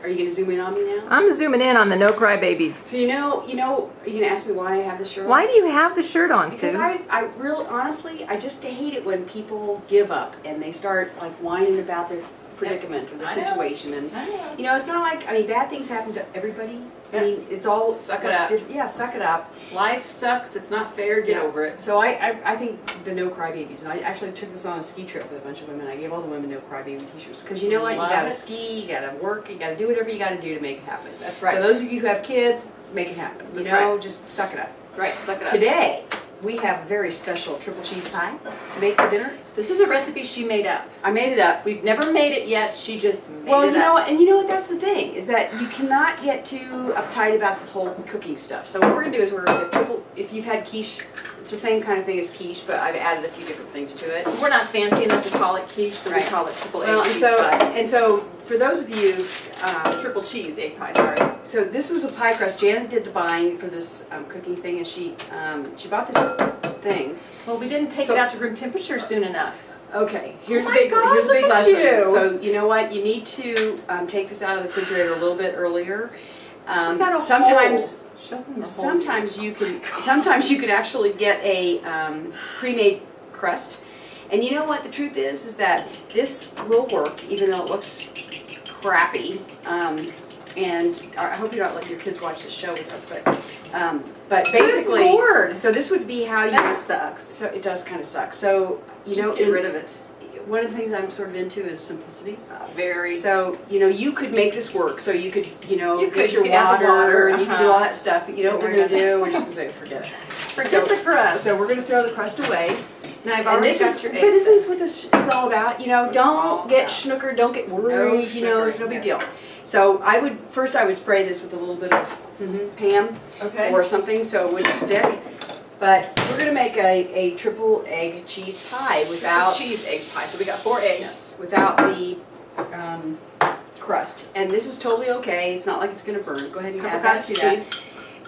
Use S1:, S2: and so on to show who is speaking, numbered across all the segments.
S1: Are you going to zoom in on me now?
S2: I'm zooming in on the No Cry Babies.
S1: So you know, are you going to ask me why I have this shirt on?
S2: Why do you have the shirt on, Sue?
S1: Because I really, honestly, I just hate it when people give up and they start like whining about their predicament or their situation. And you know, it's not like, I mean, bad things happen to everybody. I mean, it's all
S3: suck it up.
S1: Yeah, suck it up.
S3: Life sucks. It's not fair. Get over it.
S1: So I think the No Cry Babies, and I actually took this on a ski trip with a bunch of women. I gave all the women No Cry Baby t-shirts because you know what, you gotta ski, you gotta work, you gotta do whatever you gotta do to make it happen.
S3: That's right.
S1: So those of you who have kids, make it happen.
S3: That's
S1: you know,
S3: right.
S1: Just suck it up.
S3: Right, suck it up.
S1: Today we have a very special triple cheese pie to make for dinner.
S3: This is a recipe she made up.
S1: I made it up.
S3: We've never made it yet. She just made it up.
S1: Well, you know what, and you know what, that's the thing, is that you cannot get too uptight about this whole cooking stuff. So what we're gonna do is we're gonna triple, if you've had quiche, it's the same kind of thing as quiche, but I've added a few different things to it.
S3: We're not fancy enough to call it quiche, so
S1: Right.
S3: we call it triple egg
S1: Well,
S3: cheese pie.
S1: and so for those of you,
S3: Triple cheese egg pie, sorry.
S1: so this was a pie crust. Janet did the buying for this cooking thing, and she bought this thing.
S3: Well, we didn't take
S1: So-
S3: it out to room temperature soon enough.
S1: Okay, here's
S3: Oh
S1: a
S3: my
S1: big
S3: God,
S1: here's a big
S3: look at
S1: lesson.
S3: you.
S1: So you know what? You need to take this out of the refrigerator a little bit earlier.
S3: She's got a
S1: Sometimes.
S3: hole. Show them the hole.
S1: Sometimes you can. Sometimes you can actually get a pre-made crust, and you know what the truth is that this will work even though it looks crappy. And I hope you're not letting your kids watch this show with us, but basically,
S3: Good Lord.
S1: so this would be how you.
S3: That sucks.
S1: So it does kind of suck. So you
S3: Just
S1: know,
S3: get rid of it.
S1: one of the things I'm sort of into is simplicity.
S3: Very.
S1: So, you know, you could make this work. So you could, you know,
S3: You
S1: get
S3: could,
S1: your
S3: you could add the water,
S1: and you can do all that stuff. But you know what we're going to do? We're just going to say, forget it.
S3: Forget the crust.
S1: So we're going to throw the crust away.
S3: Now I've
S1: And
S3: already
S1: this
S3: got
S1: is,
S3: your
S1: but
S3: eggs.
S1: isn't this what this is all about? You know,
S3: That's what it's all
S1: don't get
S3: about.
S1: snookered, don't get worried, you know, it's no big deal. So I would spray this with a little bit of Pam
S3: Okay.
S1: or something so it wouldn't stick. But we're going to make a triple egg cheese pie without
S3: cheese egg pie. So we got 4 eggs.
S1: Yes, without the crust. And this is totally okay. It's not like it's going to burn. Go ahead and add that to that.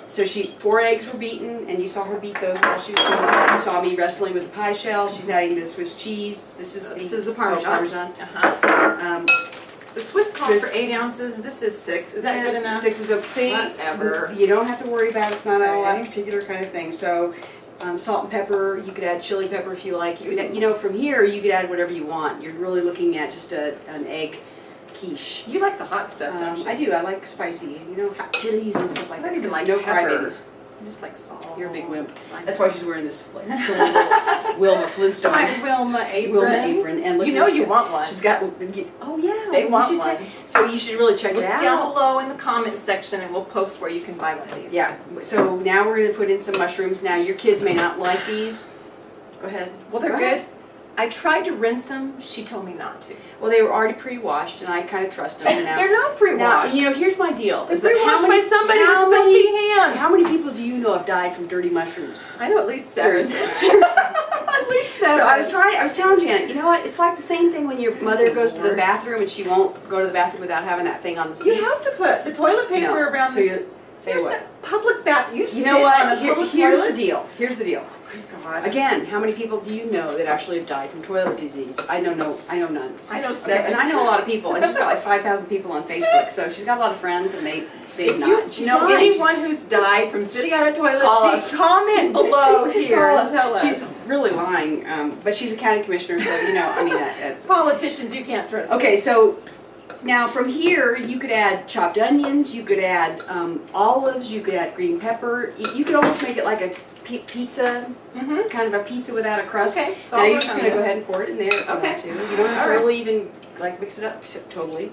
S1: So 4 eggs were beaten, and you saw her beat those while she was doing that. You saw me wrestling with the pie shell. She's adding the Swiss cheese. This is
S3: the Parmesan.
S1: Parmesan.
S3: The Swiss calls for
S1: Swiss-
S3: 8 ounces. This is 6. Is that good enough?
S1: 6 is okay. See,
S3: Whatever.
S1: you don't have to worry about it. It's not all that
S3: Okay.
S1: particular kind of thing. So salt and pepper. You could add chili pepper if you like. You could, you know, from here you could add whatever you want. You're really looking at just an egg quiche.
S3: You like the hot stuff, don't you?
S1: I do. I like spicy. You know, hot chilies and stuff like
S3: I
S1: that.
S3: don't even like
S1: no
S3: pepper.
S1: crybabies.
S3: I just like salt.
S1: You're a big wimp.
S3: It's fine.
S1: That's why she's wearing this like silly little Wilma Flintstone.
S3: My Wilma apron.
S1: Wilma apron, and look
S3: You
S1: at
S3: know
S1: her,
S3: you want one.
S1: She's got. Oh yeah,
S3: They
S1: you
S3: want
S1: should
S3: one.
S1: So you should really check
S3: Look
S1: it out.
S3: down below in the comment section and we'll post where you can buy one of these.
S1: Yeah. So now we're going to put in some mushrooms. Now your kids may not like these. Go ahead.
S3: Well, they're
S1: Go
S3: good.
S1: ahead.
S3: I tried to rinse them. She told me not to.
S1: Well, they were already pre-washed, and I kind of trust them now.
S3: They're not
S1: Now,
S3: pre-washed.
S1: you know, here's my deal.
S3: They're
S1: is that
S3: pre-washed by somebody with
S1: how
S3: filthy
S1: many,
S3: hands.
S1: How many people do you know have died from dirty mushrooms?
S3: I know at least 7.
S1: Seriously.
S3: At least 7.
S1: So I was telling Janet, you know what? It's like the same thing when your mother goes to the bathroom and she won't go to the bathroom without having that thing on the seat.
S3: You have to put the toilet paper
S1: You know,
S3: around
S1: so
S3: the
S1: you say
S3: There's
S1: what?
S3: a public bath.
S1: You know
S3: sit
S1: what?
S3: on a public
S1: Here's
S3: toilet?
S1: the deal. Here's the deal.
S3: Good God.
S1: Again, how many people do you know that actually have died from toilet disease? I know none.
S3: I know
S1: Okay,
S3: 7.
S1: and I know a lot of people, and she's got like 5,000 people on Facebook, so she's got a lot of friends, and they've
S3: If
S1: not.
S3: you know anyone who's died from sitting on a toilet
S1: Call
S3: seat,
S1: us.
S3: comment below here
S1: Call
S3: and
S1: us.
S3: tell us.
S1: She's really lying, but she's a county commissioner, so you know. I mean, that's
S3: Politicians you can't trust.
S1: okay. So now from here, you could add chopped onions, you could add olives, you could add green pepper. You could almost make it like a pizza,
S3: Mm-hmm.
S1: kind of a pizza without a crust.
S3: Okay.
S1: Now you're just going to go ahead and pour it in there if you
S3: Okay.
S1: want to. You don't have to
S3: All right.
S1: really even like mix it up totally.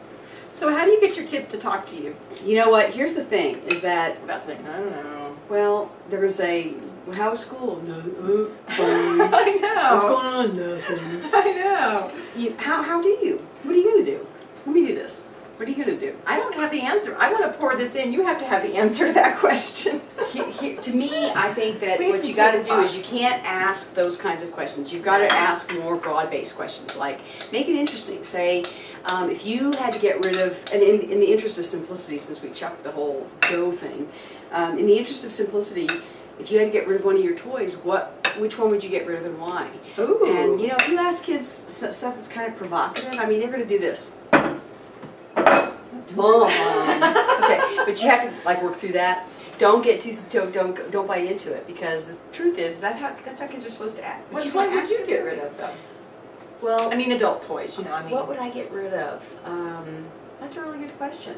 S3: So how do you get your kids to talk to you?
S1: You know what? Here's the thing: is that
S3: Without saying, I don't know.
S1: well, there was a how was school? No, fine.
S3: I know.
S1: What's going on? Nothing.
S3: I know.
S1: How do you? What are you going to do? Let me do this. What are you going to do?
S3: I don't have the answer. I want to pour this in. You have to have the answer to that question.
S1: To me, I think that
S3: We need
S1: what
S3: some
S1: you got to
S3: table
S1: do is
S3: talk.
S1: you can't ask those kinds of questions. You've got to ask more broad-based questions. Like, make it interesting. Say, if you had to get rid of, and in the interest of simplicity, since we chucked the whole dough thing, in the interest of simplicity, if you had to get rid of one of your toys, which one would you get rid of and why?
S3: Ooh.
S1: And you know, if you ask kids stuff that's kind of provocative, I mean, they're going to do this. Mom. Okay, but you have to like work through that. Don't get too don't buy into it, because the truth is that's how kids are supposed to act.
S3: Which
S1: You
S3: one
S1: wanna
S3: would
S1: ask
S3: you
S1: them
S3: get
S1: something.
S3: rid of, though?
S1: Well,
S3: I mean, adult toys, you know, I mean.
S1: what would I get rid of? That's a really good question.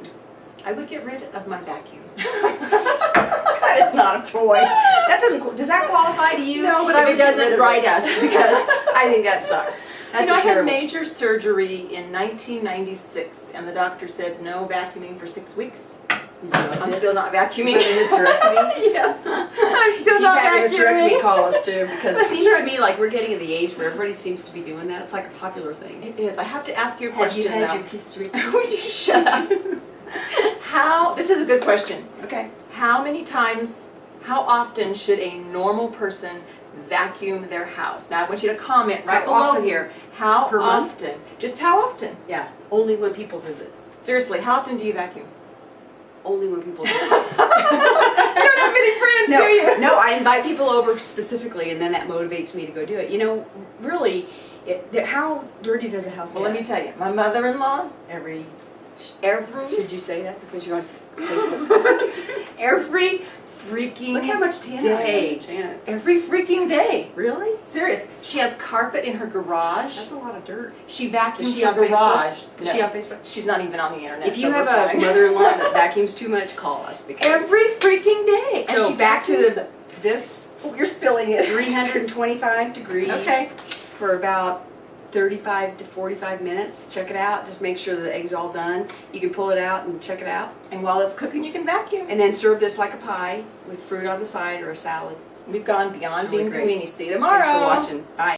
S3: I would get rid of my vacuum.
S1: That is not a toy. That doesn't. Does that qualify to you?
S3: No, but
S1: if
S3: I would
S1: it
S3: get
S1: doesn't,
S3: rid of
S1: write
S3: it.
S1: us, because I think that sucks. That's
S3: You know,
S1: a
S3: I had
S1: terrible.
S3: major surgery in 1996, and the doctor said no vacuuming for 6 weeks. I'm still not vacuuming.
S1: Is that a hysterectomy?
S3: Yes, I'm
S1: If
S3: still
S1: you've
S3: not
S1: had a hysterectomy,
S3: vacuuming.
S1: call us too, because it
S3: That's
S1: seems to
S3: right.
S1: me like we're getting at the age where everybody seems to be doing that. It's like a popular thing.
S3: It is. I have to ask you a
S1: Have
S3: question
S1: you had
S3: now.
S1: your hysterectomy?
S3: Would you shut up? This is a good question.
S1: Okay.
S3: How often should a normal person vacuum their house? Now I want you to comment right
S1: How
S3: below
S1: often?
S3: here. How
S1: Per month?
S3: often? Just how often?
S1: Yeah. Only when people visit.
S3: Seriously, how often do you vacuum?
S1: Only when people visit.
S3: You don't have many friends, do you?
S1: No, I invite people over specifically, and then that motivates me to go do it. You know, really, how dirty does a house
S3: Well,
S1: get?
S3: let me tell you, my mother-in-law,
S1: Every.
S3: every
S1: Should you say that because you're on Facebook?
S3: every freaking
S1: Look how much tan I
S3: day.
S1: have, Janet.
S3: Every freaking day.
S1: Really?
S3: Serious. She has carpet in her garage.
S1: That's a lot of dirt.
S3: She vacuums
S1: Is she
S3: her
S1: on Facebook?
S3: garage.
S1: Is she on Facebook?
S3: She's not even on the internet.
S1: If you
S3: so
S1: have
S3: we're
S1: a
S3: fine.
S1: mother-in-law that vacuums too much, call us because
S3: Every freaking day. And
S1: So
S3: she
S1: back to
S3: vacuums
S1: this
S3: Oh, you're spilling it.
S1: 325 degrees
S3: Okay.
S1: for about 35 to 45 minutes. Check it out. Just make sure the egg's all done. You can pull it out and check it out.
S3: And while it's cooking, you can vacuum.
S1: And then serve this like a pie with fruit on the side or a salad.
S3: We've gone beyond
S1: It's really
S3: beans and
S1: great.
S3: weenies. See you tomorrow.
S1: Thanks for watching. Bye.